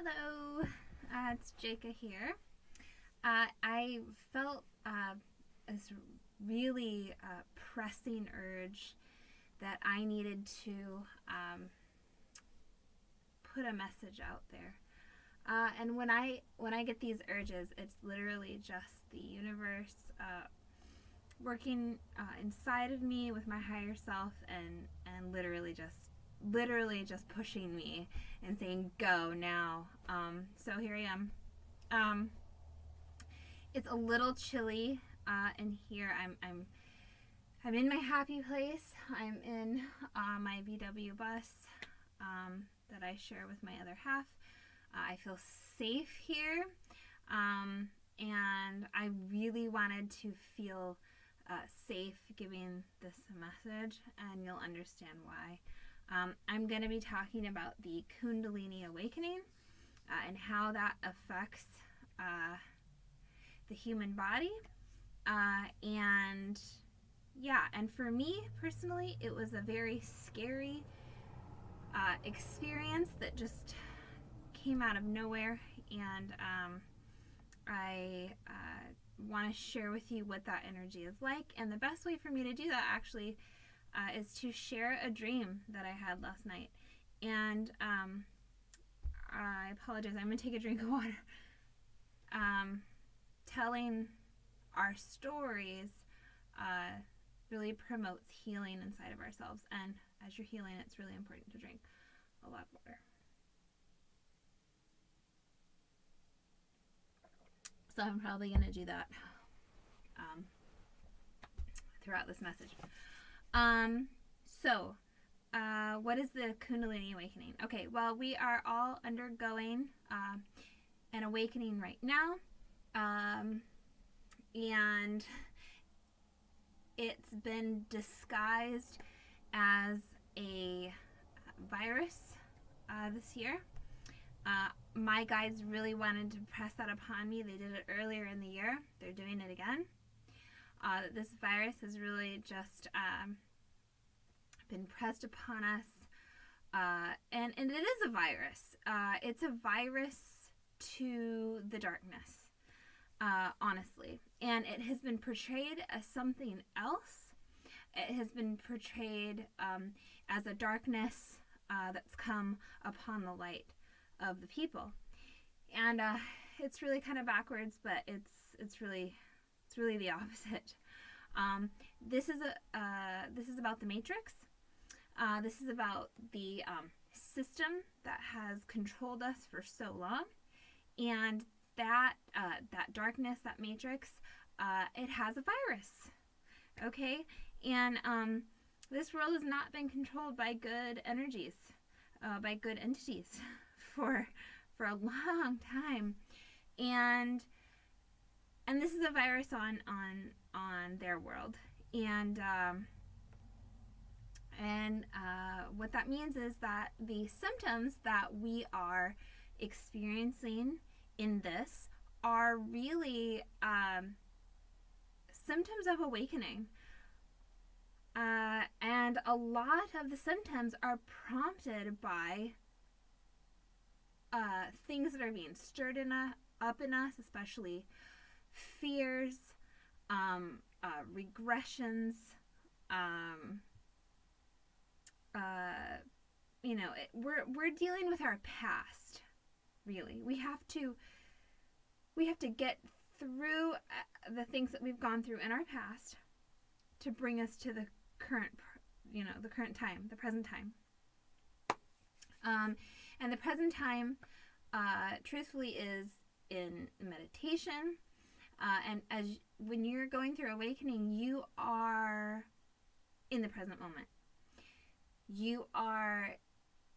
Hello, it's Jaka here. I felt this really pressing urge that I needed to put a message out there. And when I get these urges, it's literally just the universe working inside of me with my higher self, and literally just pushing me and saying go now. So here I am. It's a little chilly in here. I'm in my happy place. I'm in my VW bus that I share with my other half. I feel safe here, and I really wanted to feel safe giving this message, and you'll understand why. I'm going to be talking about the Kundalini Awakening and how that affects the human body. And for me personally, it was a very scary experience that just came out of nowhere, and I want to share with you what that energy is like. And the best way for me to do that actually is to share a dream that I had last night. And I apologize, I'm going to take a drink of water. Telling our stories really promotes healing inside of ourselves. And as you're healing, it's really important to drink a lot of water. So I'm probably going to do that throughout this message. What is the Kundalini Awakening? Okay, well, we are all undergoing an awakening right now. And it's been disguised as a virus this year. My guides really wanted to press that upon me. They did it earlier in the year. They're doing it again. This virus has really just been pressed upon us. And it is a virus. It's a virus to the darkness, honestly. And it has been portrayed as something else. It has been portrayed as a darkness that's come upon the light of the people. And it's really kind of backwards, but it's really the opposite. This is about the Matrix. This is about the system that has controlled us for so long, and that darkness, that Matrix, it has a virus. Okay, and this world has not been controlled by good energies, by good entities, for a long time, and this is a virus on their world, and what that means is that the symptoms that we are experiencing in this are really symptoms of awakening, and a lot of the symptoms are prompted by things that are being stirred up in us, especially fears, regressions. We're dealing with our past. Really, we have to get through the things that we've gone through in our past to bring us to the current time, the present time. And the present time, truthfully, is in meditation. And when you're going through awakening, you are in the present moment.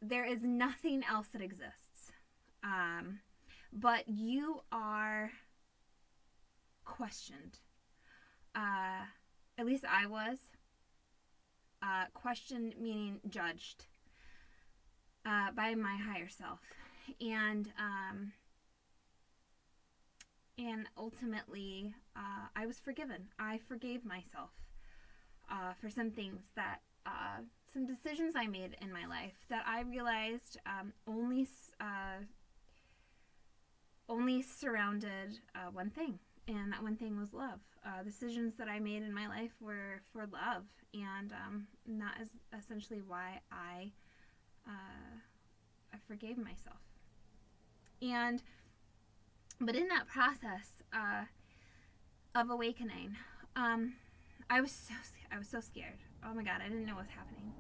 There is nothing else that exists. But you are questioned. At least I was. Questioned meaning judged by my higher self. And ultimately, I was forgiven. I forgave myself for some things that, some decisions I made in my life that I realized only only surrounded one thing, and that one thing was love. Decisions that I made in my life were for love, and that is essentially why I forgave myself. But in that process of awakening, I was so scared. Oh my God, I didn't know what was happening.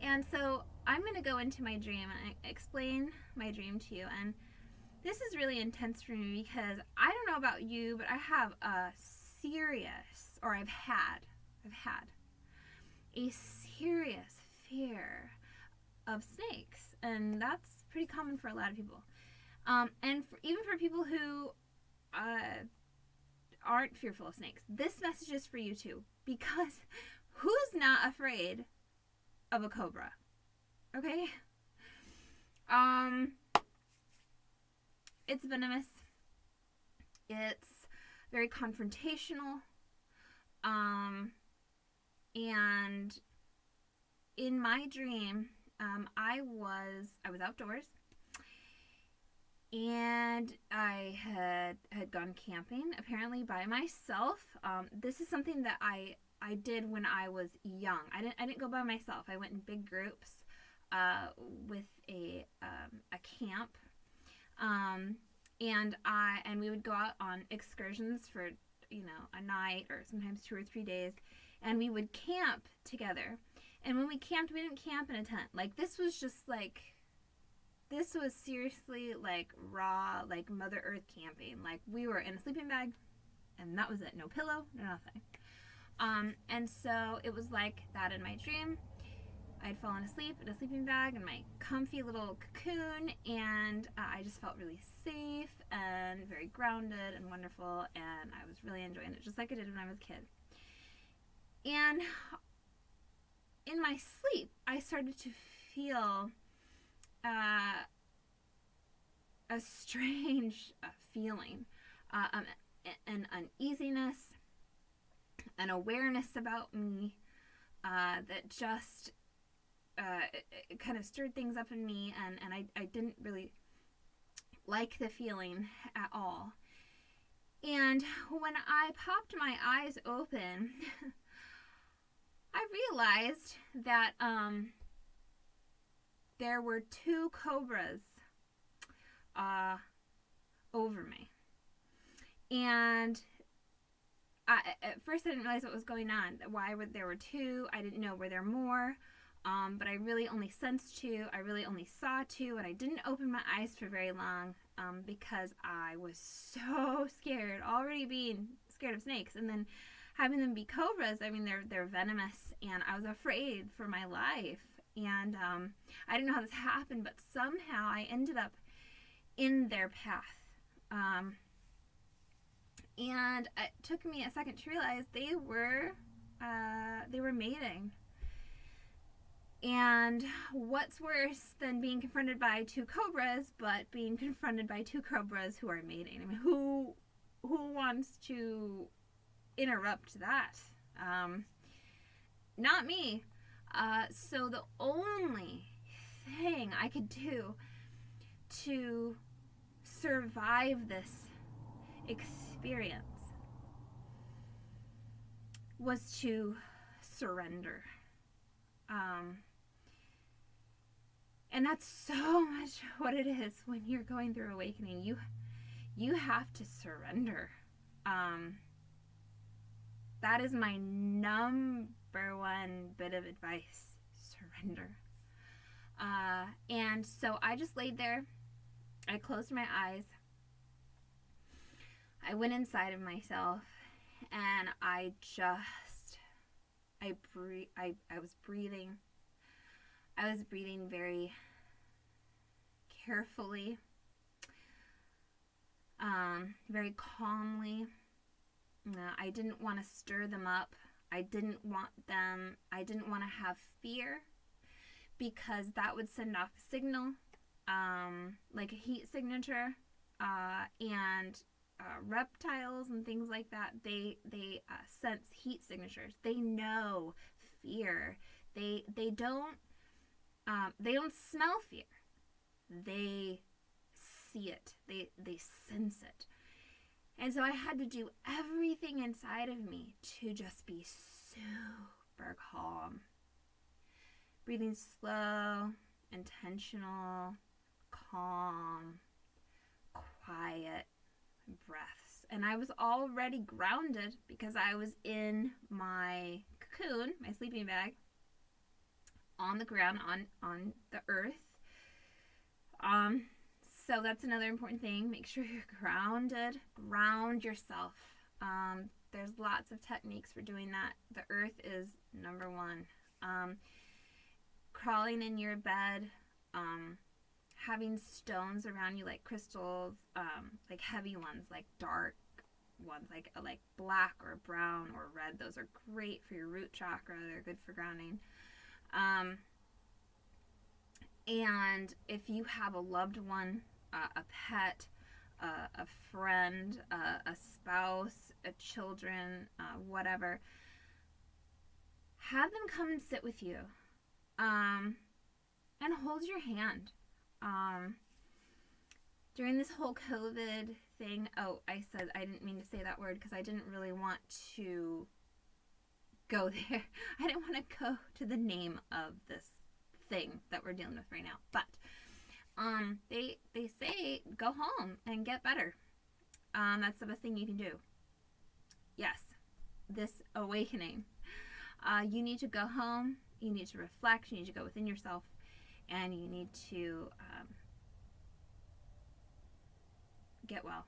And so I'm going to go into my dream and explain my dream to you. And this is really intense for me because I don't know about you, but I have a serious, or I've had a serious fear of snakes. And that's pretty common for a lot of people. And even for people who aren't fearful of snakes, this message is for you too. Because who's not afraid of a cobra? Okay? It's venomous. It's very confrontational. And in my dream, I was outdoors, and I had gone camping, apparently by myself. This is something that I did when I was young. I didn't go by myself. I went in big groups with a camp, and we would go out on excursions for a night or sometimes 2 or 3 days, and we would camp together. And when we camped, we didn't camp in a tent. Like, this was seriously like raw, like Mother Earth camping. Like, we were in a sleeping bag, and that was it. No pillow, no nothing. And so it was like that in my dream. I'd fallen asleep in a sleeping bag in my comfy little cocoon, and I just felt really safe and very grounded and wonderful, and I was really enjoying it, just like I did when I was a kid. And in my sleep, I started to feel a strange feeling, an uneasiness, an awareness about me that just it kind of stirred things up in me, and I didn't really like the feeling at all. And when I popped my eyes open, I realized that there were 2 cobras over me. And at first I didn't realize what was going on. Why there were 2? I didn't know. Were there more? But I really only sensed 2. I really only saw 2, and I didn't open my eyes for very long because I was so scared, already being scared of snakes, and then having them be cobras. I mean, they're venomous, and I was afraid for my life. And I didn't know how this happened, but somehow I ended up in their path. And it took me a second to realize they were mating. And what's worse than being confronted by 2 cobras, but being confronted by 2 cobras who are mating? I mean, who wants to interrupt that? Not me. So the only thing I could do to survive this experience was to surrender. And that's so much what it is when you're going through awakening. You have to surrender. That is my number 1 bit of advice. Surrender. And so I just laid there. I closed my eyes. I went inside of myself, and I was breathing. I was breathing very carefully, very calmly. I didn't want to stir them up. I didn't want to have fear, because that would send off a signal, like a heat signature, and reptiles and things like that, they sense heat signatures. They know fear. They don't smell fear. They see it. They sense it. And so I had to do everything inside of me to just be super calm. Breathing slow, intentional, calm, quiet breaths. And I was already grounded because I was in my cocoon, my sleeping bag, on the ground, on the earth. So that's another important thing. Make sure you're grounded. Ground yourself. There's lots of techniques for doing that. The earth is number one. Crawling in your bed, having stones around you like crystals, like heavy ones, like dark ones, like black or brown or red. Those are great for your root chakra. They're good for grounding. And if you have a loved one, a pet, a friend, a spouse, a children, whatever, have them come and sit with you, and hold your hand. During this whole COVID thing, I didn't mean to say that word because I didn't really want to go there. I didn't want to go to the name of this thing that we're dealing with right now. But they say go home and get better. That's the best thing you can do. Yes, this awakening. You need to go home. You need to reflect. You need to go within yourself, and you need to get well.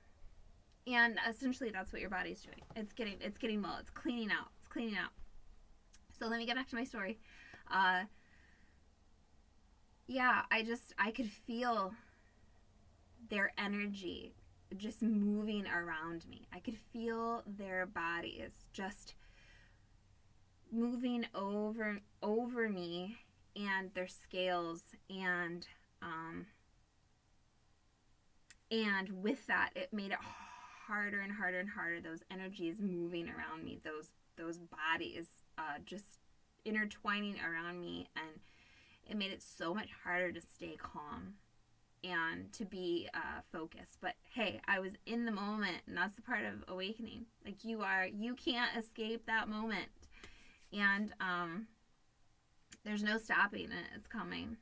And essentially, that's what your body's doing. It's getting well. It's cleaning out. So let me get back to my story. Yeah, I could feel their energy just moving around me. I could feel their bodies just moving over me, and their scales, and with that, it made it harder and harder and harder. Those energies moving around me, those bodies just intertwining around me, and it made it so much harder to stay calm and to be focused. But hey, I was in the moment, and that's the part of awakening. Like you can't escape that moment, and there's no stopping it. It's coming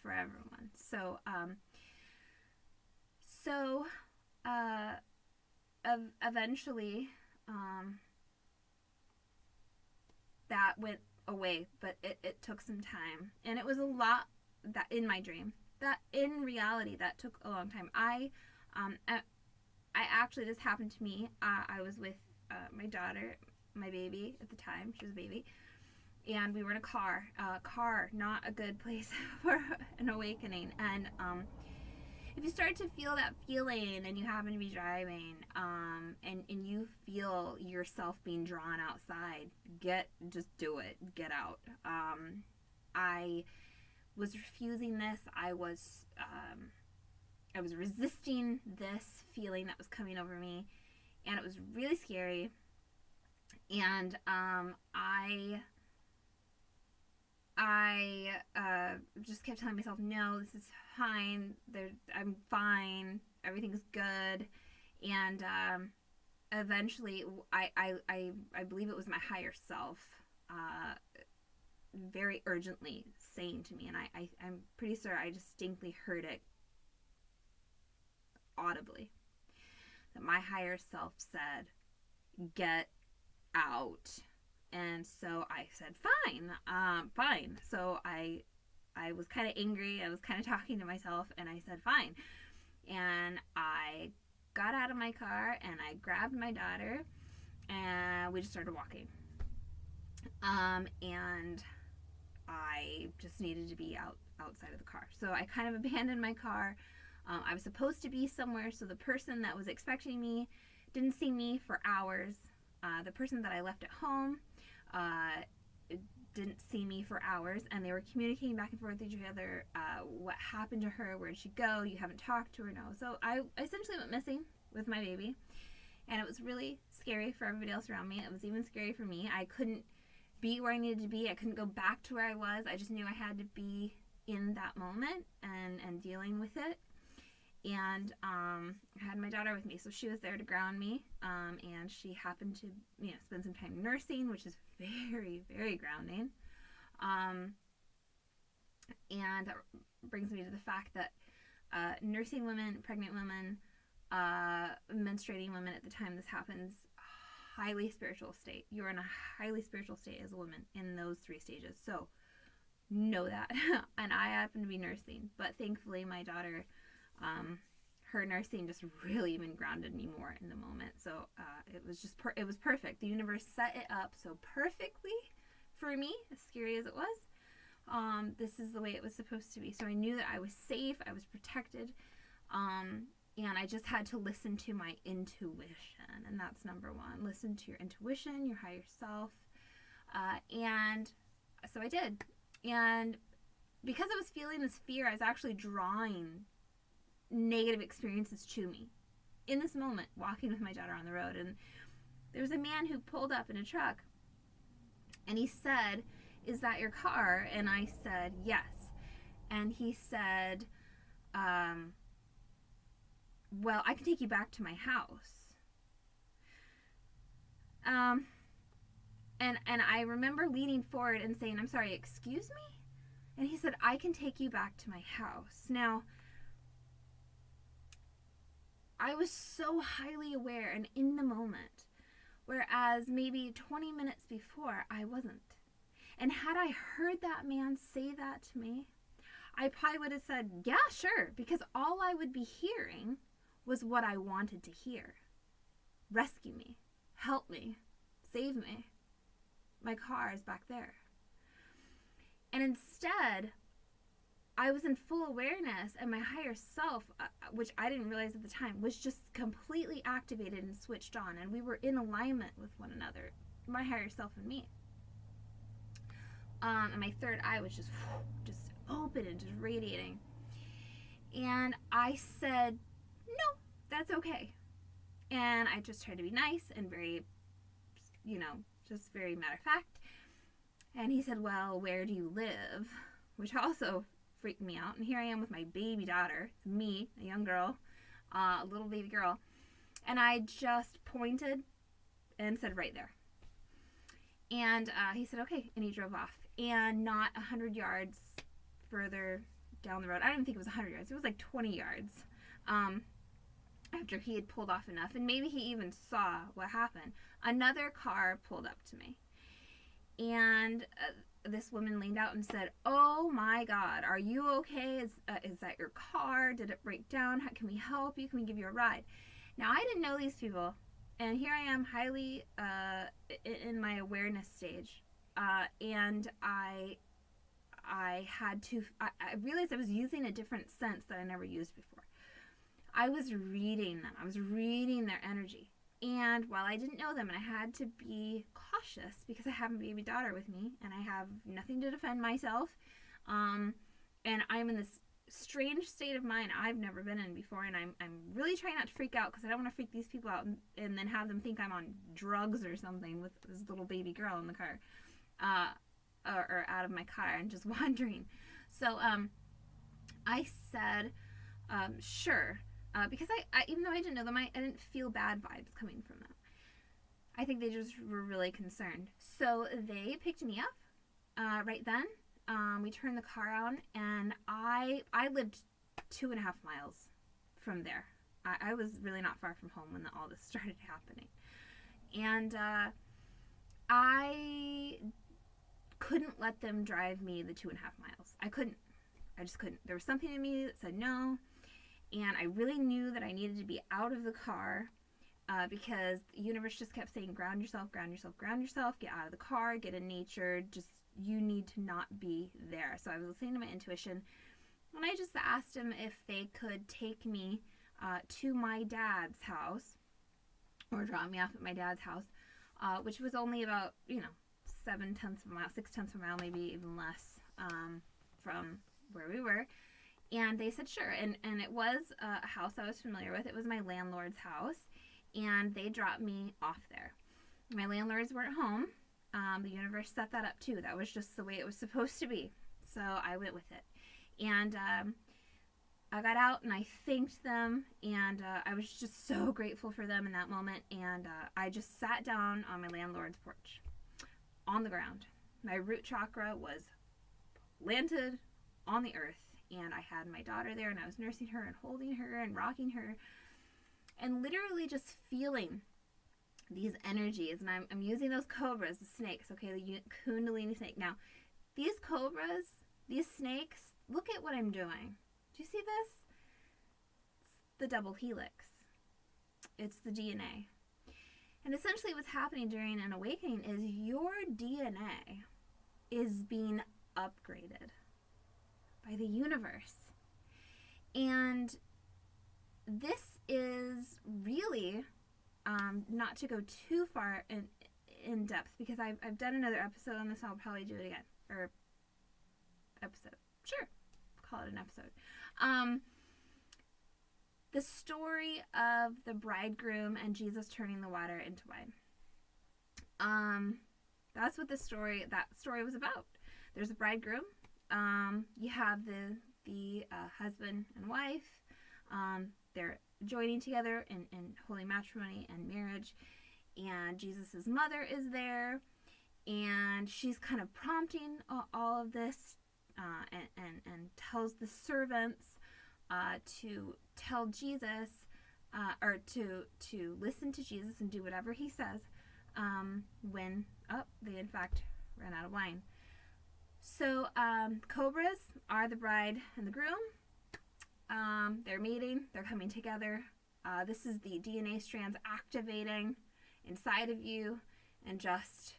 for everyone. So eventually that went away, but it took some time, and it was a lot that in my dream. That in reality, that took a long time. I actually, this happened to me. I was with my daughter, my baby at the time. She was a baby, and we were in a car. Not a good place for an awakening. And if you start to feel that feeling, and you happen to be driving, and you feel yourself being drawn outside, just do it. Get out. I was refusing this. I was resisting this feeling that was coming over me, and it was really scary. And I just kept telling myself, no, this is fine. I'm fine. Everything's good. And eventually, I believe it was my higher self very urgently saying to me, and I'm pretty sure I distinctly heard it audibly, that my higher self said, get out. And so I said, fine. So I was kind of angry. I was kind of talking to myself, and I said, fine. And I got out of my car, and I grabbed my daughter, and we just started walking. And I just needed to be outside of the car. So I kind of abandoned my car. I was supposed to be somewhere, so the person that was expecting me didn't see me for hours. The person that I left at home didn't see me for hours, and they were communicating back and forth with each other. What happened to her? Where'd she go? You haven't talked to her? No. So I essentially went missing with my baby, and it was really scary for everybody else around me. It was even scary for me. I couldn't be where I needed to be. I couldn't go back to where I was. I just knew I had to be in that moment and dealing with it. And I had my daughter with me, so she was there to ground me, and she happened to, spend some time nursing, which is very, very grounding. And that brings me to the fact that nursing women, pregnant women, menstruating women at the time this happens, highly spiritual state. You're in a highly spiritual state as a woman in those 3 stages. So know that. And I happen to be nursing, but thankfully my daughter, her nursing just really even grounded me more in the moment. So it was just it was perfect. The universe set it up so perfectly for me, as scary as it was. This is the way it was supposed to be. So I knew that I was safe, I was protected, and I just had to listen to my intuition, and that's number 1. Listen to your intuition, your higher self, and so I did. And because I was feeling this fear, I was actually drawing negative experiences to me in this moment, walking with my daughter on the road. And there was a man who pulled up in a truck, and he said, "Is that your car?" And I said, "Yes." And he said, "Well, I can take you back to my house." And I remember leaning forward and saying, "I'm sorry, excuse me?" And he said, "I can take you back to my house." Now, I was so highly aware and in the moment, whereas maybe 20 minutes before, I wasn't. And had I heard that man say that to me, I probably would have said, "Yeah, sure," because all I would be hearing was what I wanted to hear. Rescue me, help me, save me. My car is back there. And instead, I was in full awareness, and my higher self, which I didn't realize at the time, was just completely activated and switched on, and we were in alignment with one another, my higher self and me. And my third eye was just open and just radiating. And I said, "No, that's okay." And I just tried to be nice and very, just very matter of fact. And he said, "Well, where do you live?" Which also freaked me out. And here I am with my baby daughter, me, a young girl, a little baby girl. And I just pointed and said, "Right there." And he said, "Okay." And he drove off. And not 100 yards further down the road, I don't even think it was 100 yards, it was like 20 yards, after he had pulled off enough, and maybe he even saw what happened, another car pulled up to me. And this woman leaned out and said, "Oh my God, are you okay? Is that your car? Did it break down? How can we help you? Can we give you a ride?" Now, I didn't know these people, and here I am highly in my awareness stage, and I realized I was using a different sense that I never used before. I was reading them. I was reading their energy. And while I didn't know them, and I had to be cautious because I have a baby daughter with me, and I have nothing to defend myself, and I'm in this strange state of mind I've never been in before, and I'm really trying not to freak out because I don't want to freak these people out and then have them think I'm on drugs or something with this little baby girl in the car, or out of my car and just wandering. So I said, "Sure." Because I even though I didn't know them, I didn't feel bad vibes coming from them. I think they just were really concerned. So they picked me up right then. We turned the car on, and I lived 2.5 miles from there. I was really not far from home when all this started happening. And I couldn't let them drive me the 2.5 miles. I couldn't. I just couldn't. There was something in me that said no. And I really knew that I needed to be out of the car because the universe just kept saying, "Ground yourself, ground yourself, ground yourself, get out of the car, get in nature, just you need to not be there." So I was listening to my intuition, and I just asked him if they could take me to my dad's house, or drop me off at my dad's house, which was only about, 7/10 of a mile, 6/10 of a mile, maybe even less from where we were. And they said sure, and it was a house I was familiar with. It was my landlord's house, and they dropped me off there. My landlords weren't home. The universe set that up too. That was just the way it was supposed to be. So I went with it. And I got out and I thanked them, and I was just so grateful for them in that moment. And I just sat down on my landlord's porch on the ground. My root chakra was planted on the earth, and I had my daughter there, and I was nursing her and holding her and rocking her, and literally just feeling these energies. And I'm using those cobras, the snakes, okay, the Kundalini snake. Now, these cobras, these snakes, look at what I'm doing. Do you see this? It's the double helix. It's the DNA. And essentially what's happening during an awakening is your DNA is being upgraded by the universe. And this is really, not to go too far in depth, because I've done another episode on this, and I'll probably do it again. Or episode. Sure. Call it an episode. The story of the bridegroom and Jesus turning the water into wine. That's what that story was about. There's a bridegroom. You have the husband and wife. They're joining together in holy matrimony and marriage. And Jesus' mother is there. And she's kind of prompting all of this, and tells the servants to tell Jesus, or to listen to Jesus and do whatever he says, when they in fact ran out of wine. So Cobras are the bride and the groom. They're meeting, they're coming together. This is the DNA strands activating inside of you and just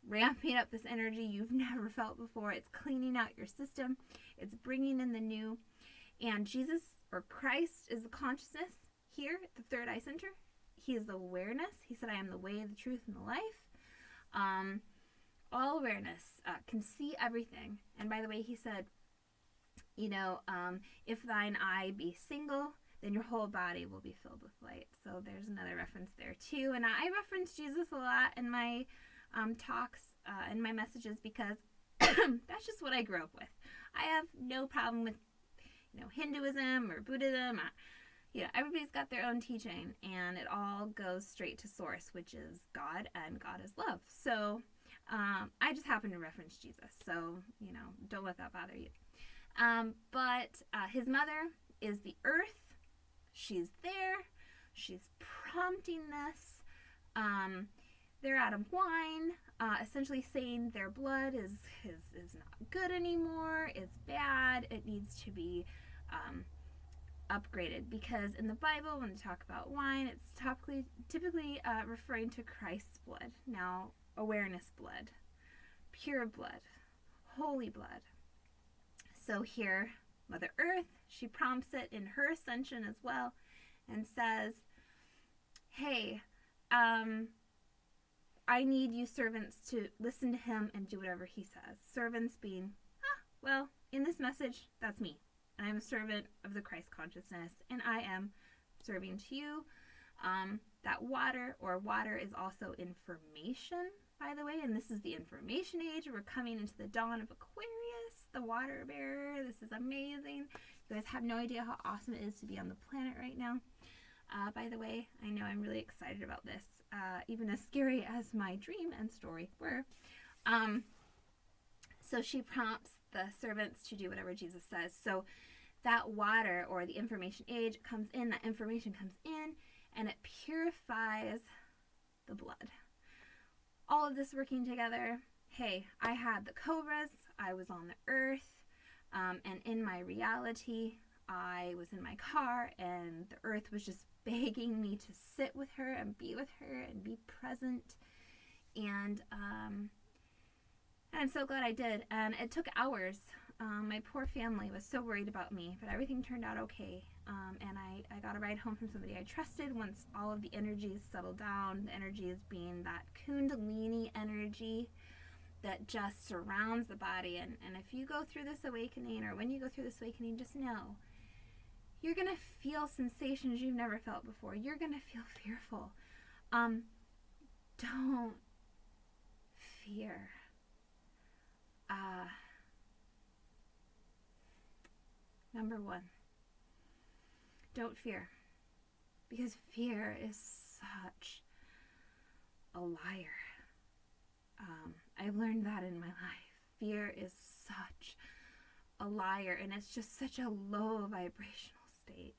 ramping up this energy you've never felt before. It's cleaning out your system. It's bringing in the new. And Jesus, or Christ, is the consciousness here at the third eye center. He is the awareness. He said, I am the way, the truth, and the life. All awareness can see everything. And by the way, he said, if thine eye be single, then your whole body will be filled with light. So there's another reference there too. And I reference Jesus a lot in my talks and my messages, because that's just what I grew up with. I have no problem with Hinduism or Buddhism. Everybody's got their own teaching, and it all goes straight to source, which is God, and God is love. So I just happen to reference Jesus, so don't let that bother you. But his mother is the earth. She's there. She's prompting this. They're out of wine, essentially saying their blood is not good anymore, it's bad, it needs to be upgraded. Because in the Bible, when they talk about wine, it's typically referring to Christ's blood. Now, awareness blood, pure blood, holy blood. So here, Mother Earth, she prompts it in her ascension as well, and says, hey, I need you servants to listen to him and do whatever he says. Servants being, in this message, that's me. I am a servant of the Christ consciousness, and I am serving to you. That water is also information, by the way, and this is the information age. We're coming into the dawn of Aquarius, the water bearer. This is amazing. You guys have no idea how awesome it is to be on the planet right now. By the way, I know I'm really excited about this, even as scary as my dream and story were. So she prompts the servants to do whatever Jesus says. So that water, or the information age, comes in, that information comes in, and it purifies the blood. All of this working together. Hey, I had the Cobras, I was on the earth, and in my reality, I was in my car, and the earth was just begging me to sit with her and be with her and be present. And I'm so glad I did. And it took hours. My poor family was so worried about me, but everything turned out okay. And I got a ride home from somebody I trusted once all of the energies settled down. The energies being that Kundalini energy that just surrounds the body. And if you go through this awakening, or when you go through this awakening, just know you're going to feel sensations you've never felt before. You're going to feel fearful. Don't fear. Number one, don't fear. Because fear is such a liar. I've learned that in my life. Fear is such a liar, and it's just such a low vibrational state.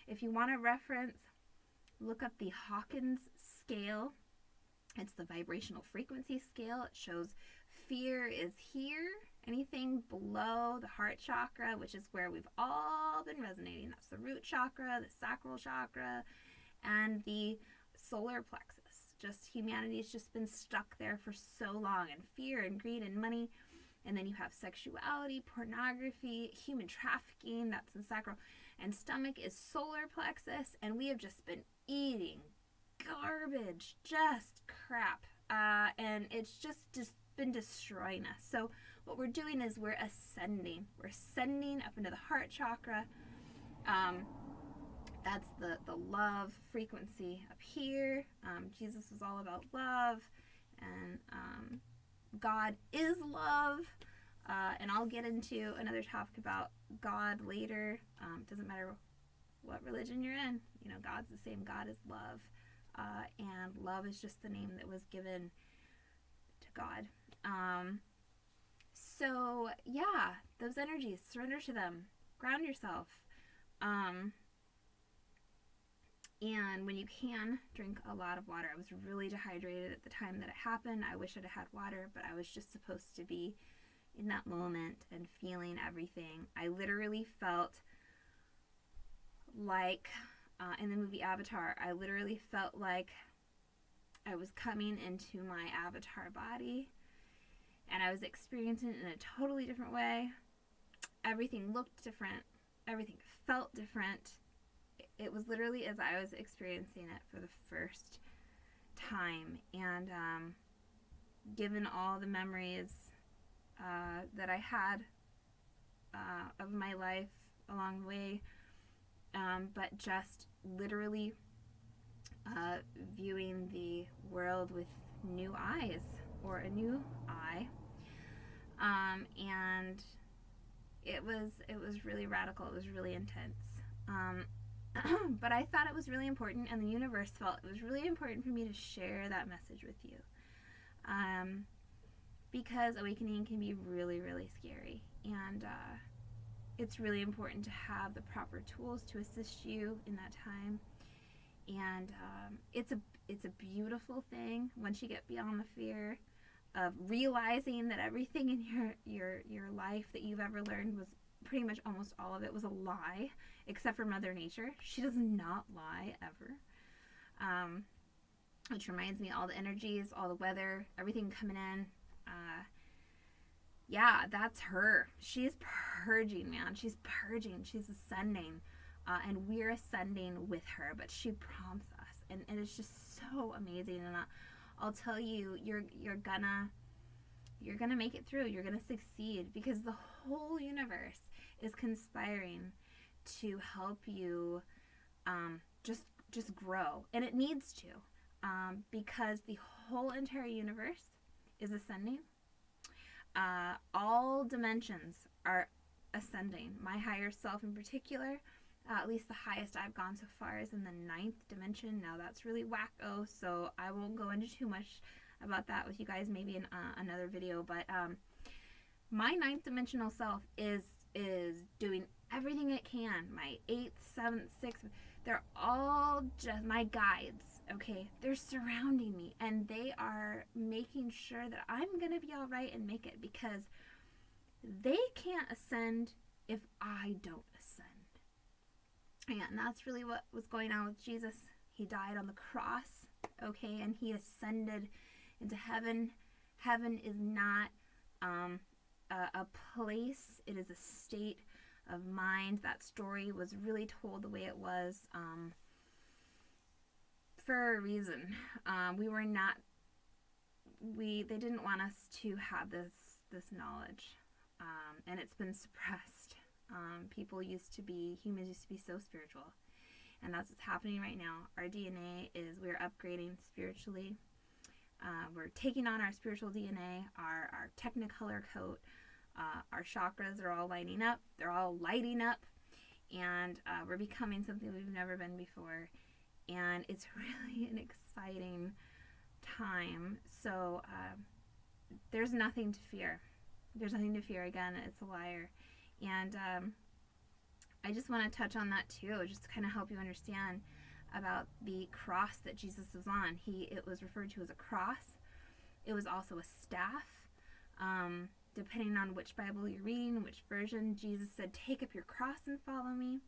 If you want a reference, look up the Hawkins scale. It's the vibrational frequency scale. It shows fear is here. Anything below the heart chakra, which is where we've all been resonating. That's the root chakra, the sacral chakra, and the solar plexus. Just humanity's just been stuck there for so long, and fear and greed and money. And then you have sexuality, pornography, human trafficking, that's the sacral. And stomach is solar plexus, and we have just been eating garbage, just crap. And it's just been destroying us. So what we're doing is we're ascending. We're ascending up into the heart chakra. That's the love frequency up here. Jesus was all about love, and God is love. And I'll get into another topic about God later. Doesn't matter what religion you're in. You know, God's the same. God is love. And love is just the name that was given to God. So, yeah, those energies, surrender to them. Ground yourself. And when you can, drink a lot of water. I was really dehydrated at the time that it happened. I wish I'd had water, but I was just supposed to be in that moment and feeling everything. I literally felt like, in the movie Avatar, I literally felt like I was coming into my avatar body, and I was experiencing it in a totally different way. Everything looked different. Everything felt different. It was literally as I was experiencing it for the first time. And given all the memories that I had of my life along the way, but just literally viewing the world with new eyes, or a new eye, and it was really radical. It was really intense. But I thought it was really important, and the universe felt it was really important for me to share that message with you. Because awakening can be really, really scary. And it's really important to have the proper tools to assist you in that time. And it's a beautiful thing once you get beyond the fear of realizing that everything in your life that you've ever learned was pretty much almost all of it was a lie, except for Mother Nature. She does not lie ever. Which reminds me, all the energies, all the weather, everything coming in. Yeah, that's her. She's purging, man. She's purging. She's ascending. And we're ascending with her, but she prompts us. And it's just so amazing. And I'll tell you, you're gonna make it through. You're gonna succeed, because the whole universe is conspiring to help you just grow. And it needs to, because the whole entire universe is ascending. All dimensions are ascending. My higher self in particular, at least the highest I've gone so far, is in the 9th dimension. Now that's really wacko, so I won't go into too much about that with you guys, maybe in another video. But my 9th dimensional self is doing everything it can. My 8th, 7th, 6th, they're all just my guides. Okay, they're surrounding me, and they are making sure that I'm gonna be all right and make it, because they can't ascend if I don't ascend. And that's really what was going on with Jesus. He died on the cross, okay, and he ascended into heaven. Heaven is not a place. It is a state of mind. That story was really told the way it was for a reason. They didn't want us to have this knowledge, and it's been suppressed. Humans used to be so spiritual, and that's what's happening right now. Our DNA is, we're upgrading spiritually. We're taking on our spiritual DNA, our technicolor coat. Our chakras are all lighting up. They're all lighting up. and we're becoming something we've never been before, and it's really an exciting time. So there's nothing to fear. There's nothing to fear. Again, it's a liar. And I just want to touch on that too, just to kind of help you understand about the cross that Jesus was on. It was referred to as a cross. It was also a staff. Depending on which Bible you're reading, which version, Jesus said, take up your cross and follow me.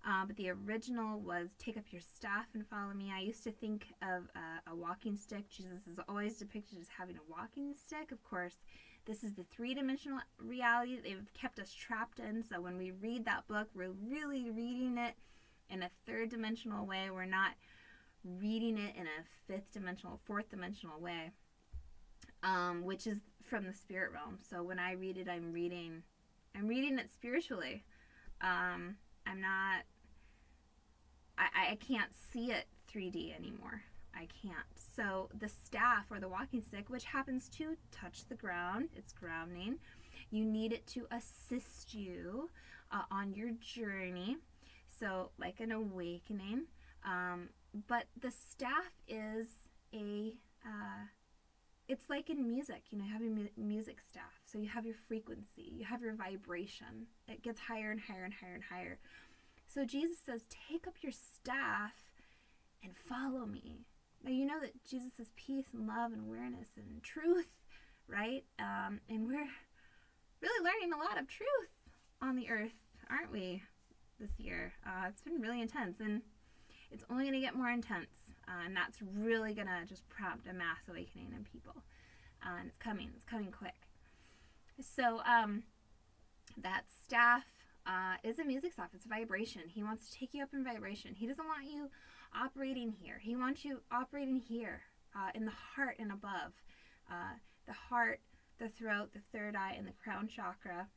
But the original was, take up your staff and follow me. I used to think of a walking stick. Jesus is always depicted as having a walking stick. Of course, this is the three-dimensional reality they've kept us trapped in. So when we read that book, we're really reading it in a third-dimensional way. We're not reading it in a fifth-dimensional, fourth-dimensional way, which is from the spirit realm. So when I read it, I'm reading it spiritually. I can't see it 3D anymore. I can't. So the staff or the walking stick, which happens to touch the ground, it's grounding. You need it to assist you on your journey. So like an awakening. But the staff is it's like in music, you have your music staff. So you have your frequency, you have your vibration. It gets higher and higher and higher and higher. So Jesus says, take up your staff and follow me. Now you know that Jesus is peace and love and awareness and truth, right? And we're really learning a lot of truth on the earth, aren't we, this year? It's been really intense, and it's only going to get more intense. And that's really going to just prompt a mass awakening in people. And it's coming quick. So that staff is a music staff. It's vibration. He wants to take you up in vibration. He doesn't want you operating here. He wants you operating here, in the heart and above. The heart, the throat, the third eye, and the crown chakra,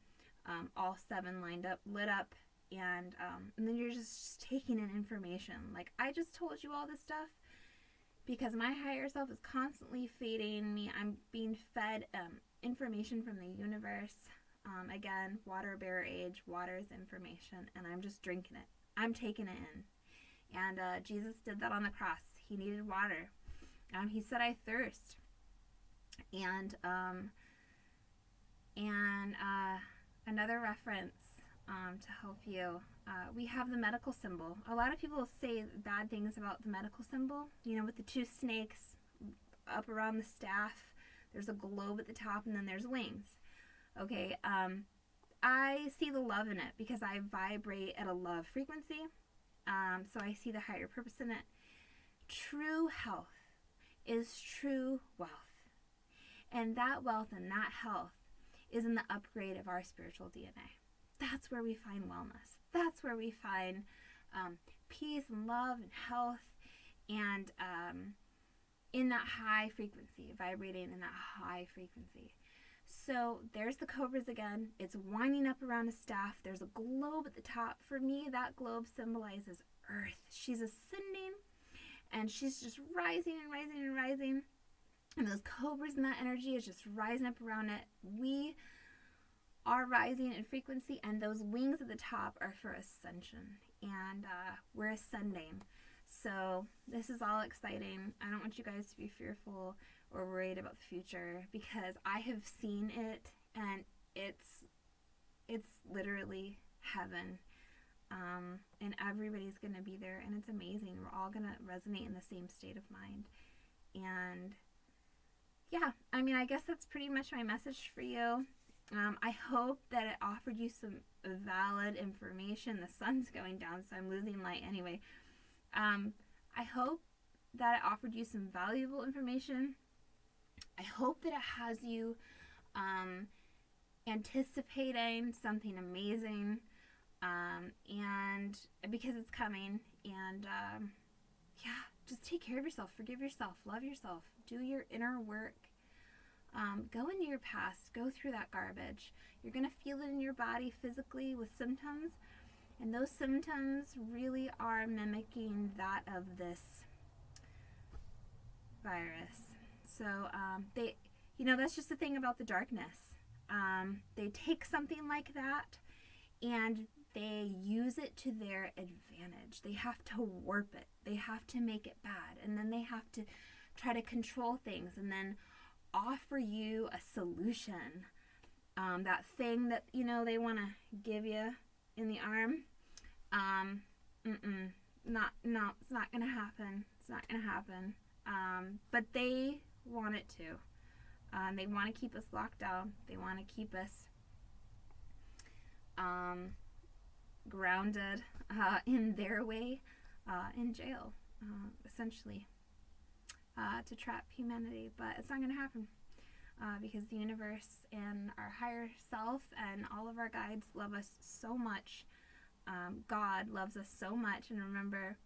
all 7 lined up, lit up. And then you're just taking in information. Like, I just told you all this stuff because my higher self is constantly feeding me. I'm being fed information from the universe. Again, water bearer age, water is information, and I'm just drinking it. I'm taking it in. And Jesus did that on the cross. He needed water. He said, I thirst. And another reference to help you, we have the medical symbol. A lot of people say bad things about the medical symbol, with the 2 snakes up around the staff. There's a globe at the top, and then there's wings. Okay, I see the love in it because I vibrate at a love frequency. So I see the higher purpose in it. True health is true wealth. And that wealth and that health is in the upgrade of our spiritual DNA. That's where we find wellness. That's where we find peace and love and health, and in that high frequency, vibrating in that high frequency. So there's the Cobras again. It's winding up around a staff. There's a globe at the top. For me, that globe symbolizes Earth. She's ascending, and she's just rising and rising and rising. And those Cobras and that energy is just rising up around it. We are rising in frequency, and those wings at the top are for ascension. And we're ascending. So this is all exciting. I don't want you guys to be fearful or worried about the future, because I have seen it, and it's literally heaven. And everybody's going to be there, and it's amazing. We're all going to resonate in the same state of mind. And yeah, I guess that's pretty much my message for you. I hope that it offered you some valid information. The sun's going down, so I'm losing light anyway. I hope that it offered you some valuable information. I hope that it has you anticipating something amazing, and because it's coming. And yeah, just take care of yourself, forgive yourself, love yourself, do your inner work. Go into your past, go through that garbage. You're going to feel it in your body physically with symptoms, and those symptoms really are mimicking that of this virus. So that's just the thing about the darkness. They take something like that and they use it to their advantage. They have to warp it. They have to make it bad. And then they have to try to control things and then offer you a solution. That thing that, you know, they want to give you in the arm. No, it's not going to happen. It's not going to happen. But they want it to. They want to keep us locked down. They want to keep us grounded in their way, in jail, essentially, to trap humanity. But it's not going to happen because the universe and our higher self and all of our guides love us so much. God loves us so much. And remember,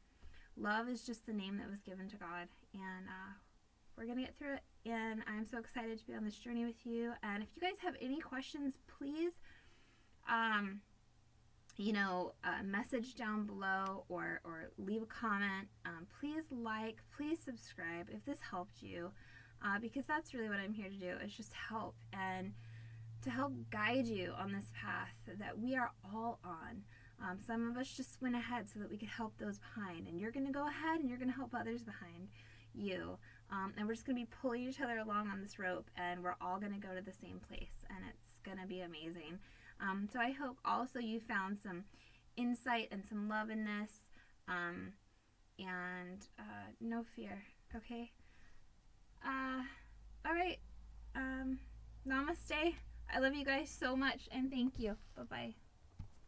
love is just the name that was given to God. And we're going to get through it. And I'm so excited to be on this journey with you. And if you guys have any questions, please, message down below or leave a comment. Please like, please subscribe if this helped you, because that's really what I'm here to do, is just help and to help guide you on this path that we are all on. Some of us just went ahead so that we could help those behind, and you're going to go ahead and you're going to help others behind you. And we're just going to be pulling each other along on this rope, and we're all going to go to the same place, and it's going to be amazing. So I hope also you found some insight and some love in this, and no fear, okay? All right. Namaste. I love you guys so much, and thank you. Bye-bye.